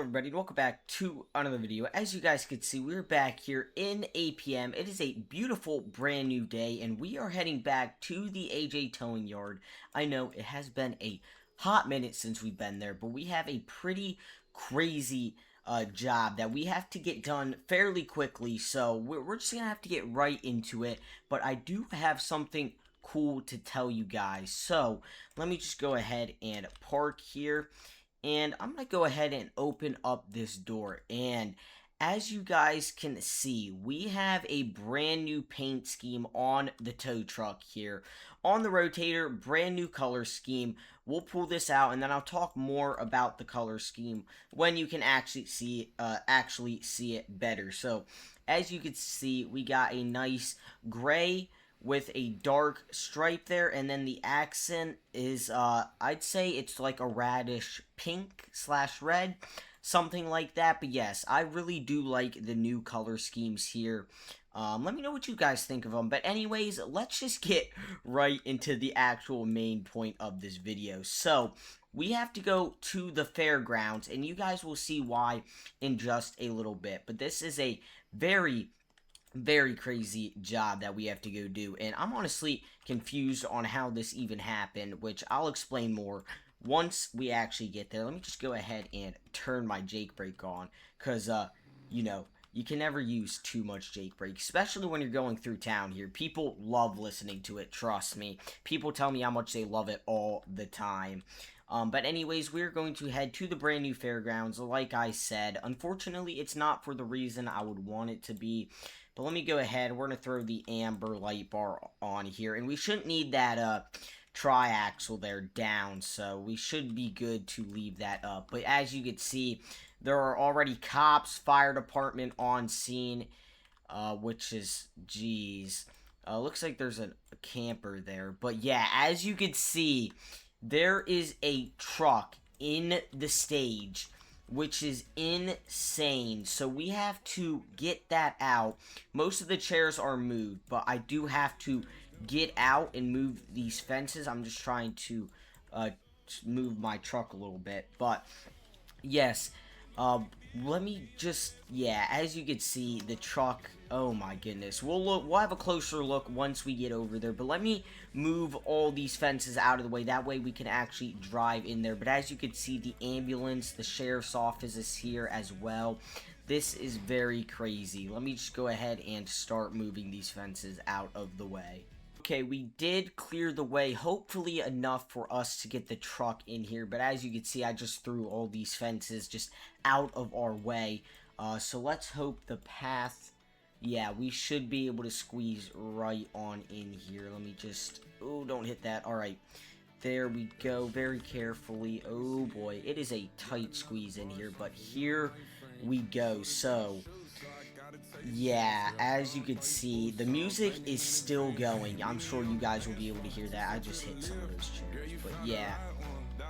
everybody, and welcome back to another video. As you guys can see, we're back here in APM. It is a beautiful brand new day, and we are heading back to the AJ towing yard. I know it has been a hot minute since we've been there, but we have a pretty crazy job that we have to get done fairly quickly, so we're just gonna have to get right into it. But I do have something cool to tell you guys, so let me just go ahead and park here. And I'm going to go ahead and open up this door. And as you guys can see, we have a brand new paint scheme on the tow truck here. On the rotator, brand new color scheme. We'll pull this out and then I'll talk more about the color scheme when you can actually see it better. So as you can see, we got a nice gray with a dark stripe there, and then the accent is, I'd say it's like a radish pink / red, something like that. But yes, I really do like the new color schemes here. Let me know what you guys think of them. But anyways, let's just get right into the actual main point of this video. So we have to go to the fairgrounds, and you guys will see why in just a little bit. But this is a very crazy job that we have to go do, and I'm honestly confused on how this even happened, which I'll explain more once we actually get there. Let me just go ahead and turn my Jake brake on, because you know, you can never use too much Jake brake, especially when you're going through town here. People love listening to it, trust me. People tell me how much they love it all the time. But anyways, we're going to head to the brand new fairgrounds. Like I said, unfortunately, it's not for the reason I would want it to be. But let me go ahead. We're going to throw the amber light bar on here. And we shouldn't need that triaxle there down. So we should be good to leave that up. But as you can see, there are already cops, fire department on scene. Which is, geez. Looks like there's a camper there. But yeah, as you can see, there is a truck in the stage, which is insane. So we have to get that out. Most of the chairs are moved, but I do have to get out and move these fences. I'm just trying to move my truck a little bit. But yes, let me just, yeah, as you can see, the truck, oh my goodness. We'll have a closer look once we get over there, but let me move all these fences out of the way. That way we can actually drive in there. But as you can see, the ambulance, the sheriff's office is here as well. This is very crazy. Let me just go ahead and start moving these fences out of the way. Okay, we did clear the way, hopefully enough for us to get the truck in here. But as you can see, I just threw all these fences just out of our way. So let's hope the path, yeah, we should be able to squeeze right on in here. Let me just, oh, don't hit that. All right, there we go, very carefully. Oh boy, it is a tight squeeze in here, but here we go. So yeah, as you can see, the music is still going. I'm sure you guys will be able to hear that. I just hit some of those chairs. But yeah,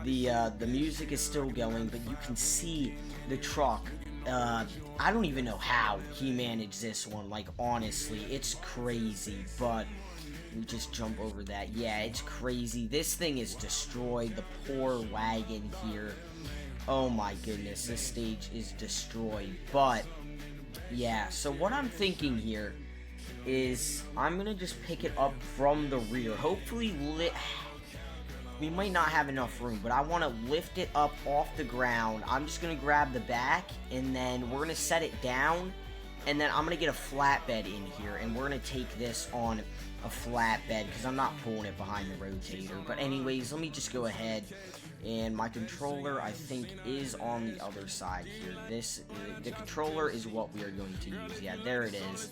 the music is still going, but you can see the truck. I don't even know how he managed this one. Like, honestly, it's crazy. But we just jump over that. Yeah, it's crazy. This thing is destroyed. The poor wagon here. Oh my goodness, this stage is destroyed. But yeah, so what I'm thinking here is I'm going to just pick it up from the rear. Hopefully, we might not have enough room, but I want to lift it up off the ground. I'm just going to grab the back, and then we're going to set it down, and then I'm going to get a flatbed in here, and we're going to take this on a flatbed because I'm not pulling it behind the rotator. But anyways, let me just go ahead. And my controller, I think, is on the other side here. The controller is what we are going to use. Yeah, there it is.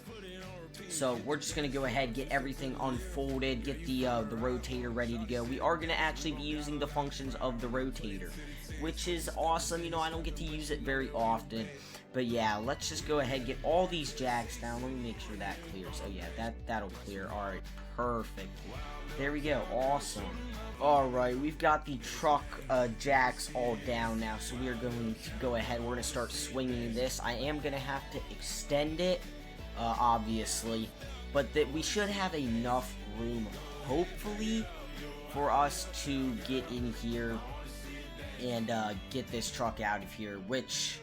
So we're just going to go ahead, get everything unfolded, get the rotator ready to go. We are going to actually be using the functions of the rotator, which is awesome. You know, I don't get to use it very often. But yeah, let's just go ahead, get all these jacks down. Let me make sure that clears. Oh yeah, that'll clear. Alright, perfect. There we go, awesome. Alright, we've got the truck jacks all down now, so we are going to go ahead. We're going to start swinging this. I am going to have to extend it, obviously, but we should have enough room, hopefully, for us to get in here and get this truck out of here, which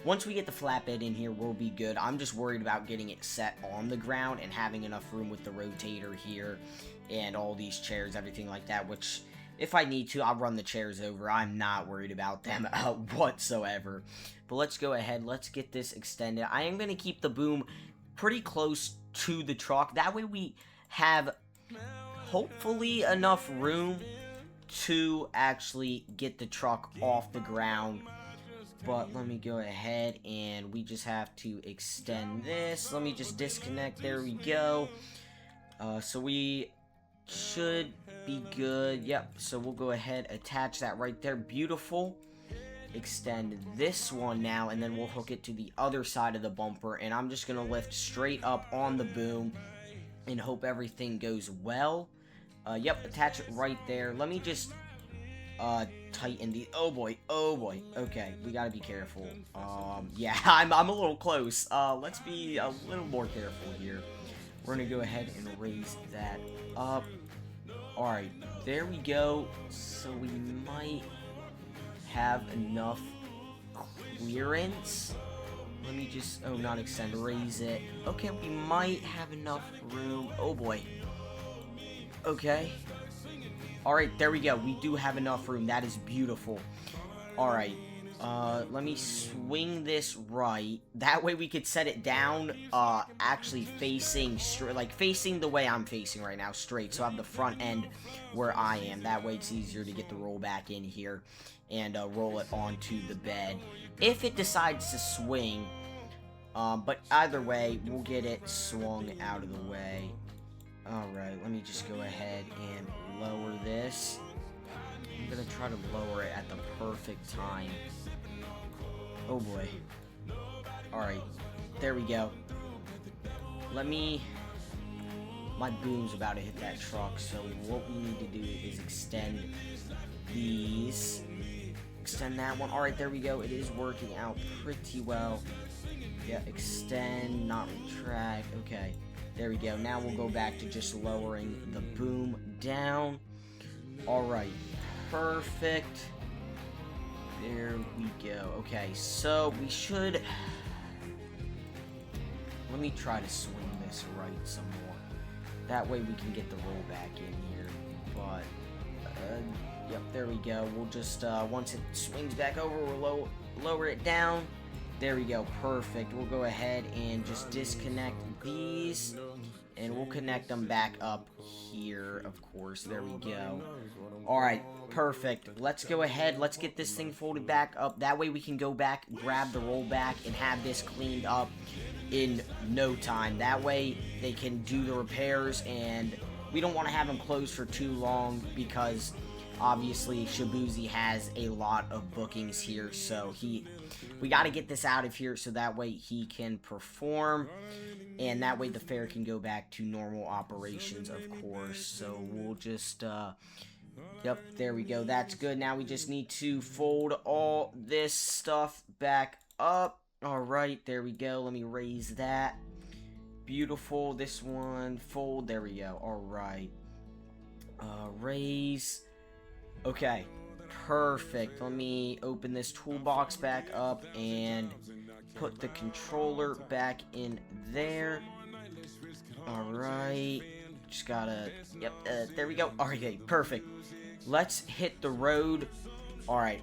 Once we get the flatbed in here, we'll be good. I'm just worried about getting it set on the ground and having enough room with the rotator here and all these chairs, everything like that, which if I need to, I'll run the chairs over. I'm not worried about them whatsoever. But let's go ahead. Let's get this extended. I am going to keep the boom pretty close to the truck. That way we have hopefully enough room to actually get the truck off the ground. But let me go ahead and we just have to extend this. Let me just disconnect. There we go. So we should be good. Yep, so we'll go ahead, attach that right there. Beautiful. Extend this one now, and then we'll hook it to the other side of the bumper, and I'm just gonna lift straight up on the boom and hope everything goes well. Yep, attach it right there. Let me just tighten the, oh boy, okay, we gotta be careful. Yeah, I'm a little close. Let's be a little more careful here. We're gonna go ahead and raise that up. Alright, there we go. So we might have enough clearance. Let me just, oh, not extend, raise it. Okay, we might have enough room. Oh boy. Okay. Alright, there we go. We do have enough room. That is beautiful. Alright. Let me swing this right. That way we could set it down, actually facing straight, like facing the way I'm facing right now, straight. So I have the front end where I am. That way it's easier to get the roll back in here and roll it onto the bed. If it decides to swing, but either way, we'll get it swung out of the way. Alright, let me just go ahead and lower this. I'm gonna try to lower it at the perfect time. Oh boy. Alright, there we go. Let me... My boom's about to hit that truck, so what we need to do is extend these. Extend that one. Alright, there we go. It is working out pretty well. Yeah, extend, not retract. Okay, there we go. Now we'll go back to just lowering the boom down. Alright, perfect. There we go. Okay, so we should... Let me try to swing this right some more. That way we can get the roll back in here. But, yep, there we go. We'll just, once it swings back over, we'll lower it down. There we go. Perfect. We'll go ahead and just disconnect these. And we'll connect them back up here, of course. There we go. Alright, perfect. Let's go ahead. Let's get this thing folded back up. That way we can go back, grab the roll back, and have this cleaned up in no time. That way they can do the repairs, and we don't want to have them closed for too long because obviously Shabuzi has a lot of bookings here, so we got to get this out of here so that way he can perform, and that way the fair can go back to normal operations, of course. So we'll just yep, there we go. That's good. Now we just need to fold all this stuff back up. Alright, there we go. Let me raise that. Beautiful. This one, fold. There we go. Alright. Raise. Okay. Perfect. Let me open this toolbox back up and put the controller back in there. Alright. Just gotta... Yep, there we go. Alright, perfect. Let's hit the road. Alright.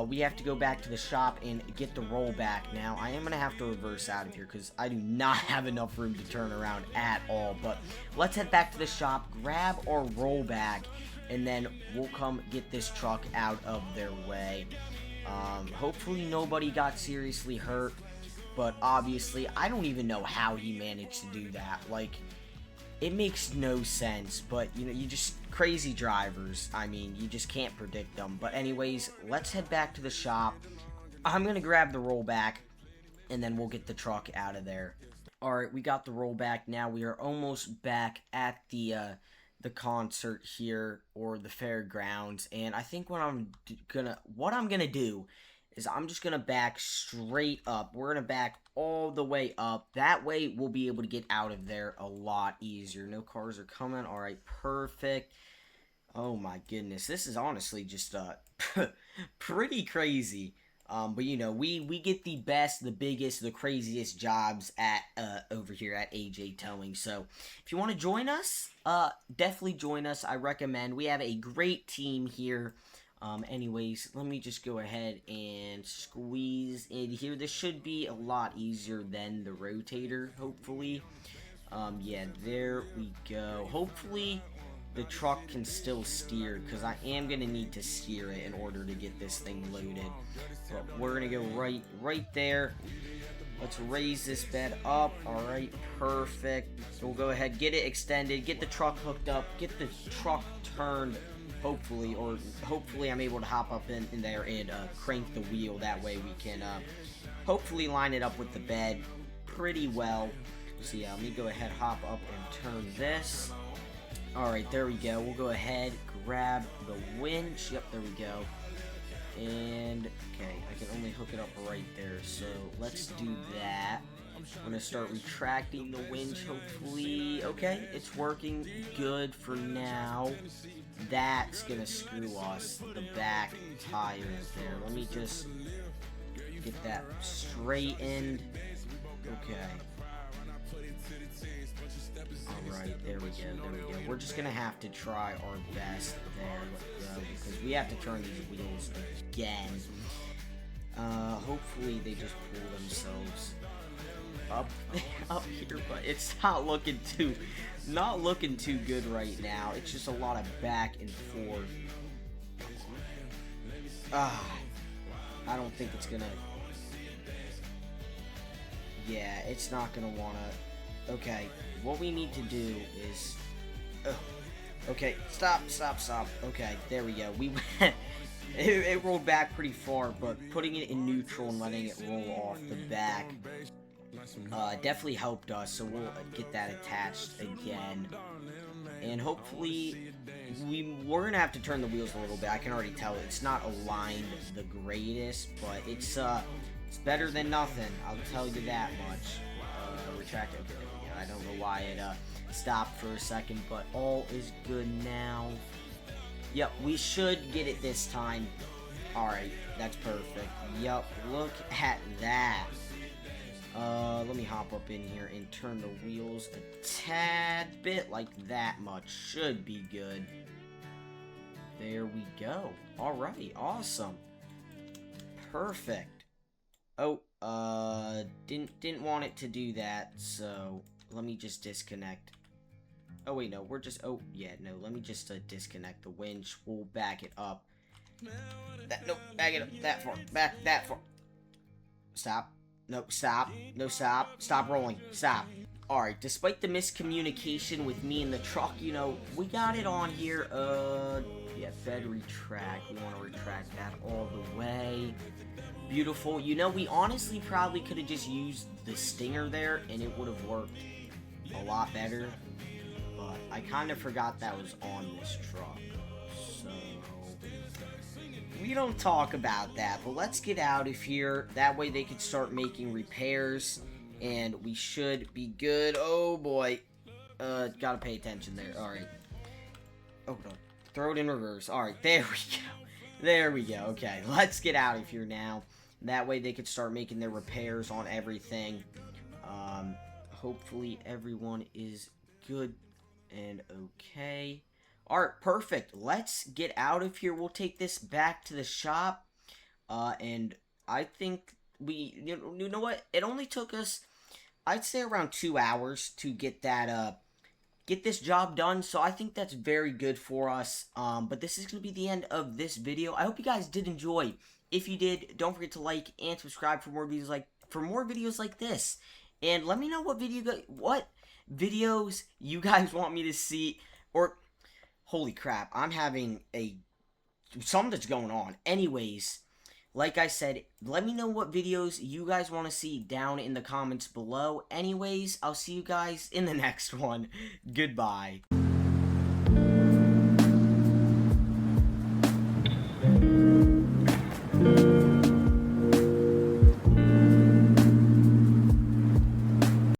We have to go back to the shop and get the roll back. Now, I am going to have to reverse out of here because I do not have enough room to turn around at all. But let's head back to the shop, grab our roll back, and then we'll come get this truck out of their way. Hopefully nobody got seriously hurt, but obviously I don't even know how he managed to do that. Like, it makes no sense, but you know, you just crazy drivers. I mean, you just can't predict them. But anyways, let's head back to the shop. I'm gonna grab the rollback, and then we'll get the truck out of there. Alright, we got the rollback. Now we are almost back at the concert here, or the fairgrounds, and I think what I'm gonna do is I'm just gonna back straight up. We're gonna back all the way up. That way we'll be able to get out of there a lot easier. No cars are coming. Alright, perfect. Oh my goodness, this is honestly just pretty crazy. But you know, we get the best, the biggest, the craziest jobs at over here at AJ Towing. So if you want to join us, definitely join us. I recommend. We have a great team here. Anyways, let me just go ahead and squeeze in here. This should be a lot easier than the rotator, hopefully. Yeah, there we go. Hopefully the truck can still steer, because I am going to need to steer it in order to get this thing loaded. But we're going to go right there. Let's raise this bed up. Alright, perfect. So we'll go ahead, get it extended, get the truck hooked up, get the truck turned, hopefully, or hopefully I'm able to hop up in there and crank the wheel. That way we can hopefully line it up with the bed pretty well. So yeah, let me go ahead, hop up and turn this. Alright, there we go. We'll go ahead, grab the winch. Yep, there we go. And, okay, I can only hook it up right there. So, let's do that. I'm going to start retracting the winch, hopefully. Okay, it's working good for now. That's going to screw us, the back tires there. Let me just get that straightened. Okay. Alright, there we go. We're just gonna have to try our best there, because we have to turn these wheels again. Hopefully they just pull themselves up here, but it's not looking too good right now. It's just a lot of back and forth. I don't think it's gonna. Yeah, it's not gonna wanna. Okay, what we need to do is... okay, stop. Okay, there we go. We it rolled back pretty far, but putting it in neutral and letting it roll off the back definitely helped us, so we'll get that attached again. And hopefully, we're going to have to turn the wheels a little bit. I can already tell it's not aligned the greatest, but it's better than nothing. I'll tell you that much. Retract it. I don't know why it stopped for a second, but all is good now. Yep, we should get it this time. Alright, that's perfect. Yep, look at that. Let me hop up in here and turn the wheels a tad bit, like that much. Should be good. There we go. Alright, awesome. Perfect. Oh, didn't want it to do that, so let me just disconnect. Oh wait, no, we're just, oh yeah, no, let me just disconnect the winch. We'll back it up. Nope, back it up that far, back that far. Stop. No, stop. No, stop. Stop rolling. Stop. Alright, despite the miscommunication with me and the truck, you know, we got it on here. Yeah, bed retract. We want to retract that all the way. Beautiful. You know, we honestly probably could have just used the stinger there and it would have worked a lot better. But I kind of forgot that was on this truck. So we don't talk about that, but let's get out of here. That way they can start making repairs and we should be good. Oh boy. Gotta pay attention there. Alright. Oh no. Throw it in reverse. Alright, there we go. There we go. Okay, let's get out of here now. That way they could start making their repairs on everything. Hopefully everyone is good and okay. Alright, perfect. Let's get out of here. We'll take this back to the shop. And I think you know what? It only took us, I'd say, around 2 hours to get that, get this job done. So I think that's very good for us. But this is going to be the end of this video. I hope you guys did enjoy. If you did, don't forget to like and subscribe for more videos like this. And let me know what videos you guys want me to see. Or, holy crap, I'm having something that's going on. Anyways, like I said, let me know what videos you guys want to see down in the comments below. Anyways, I'll see you guys in the next one. Goodbye.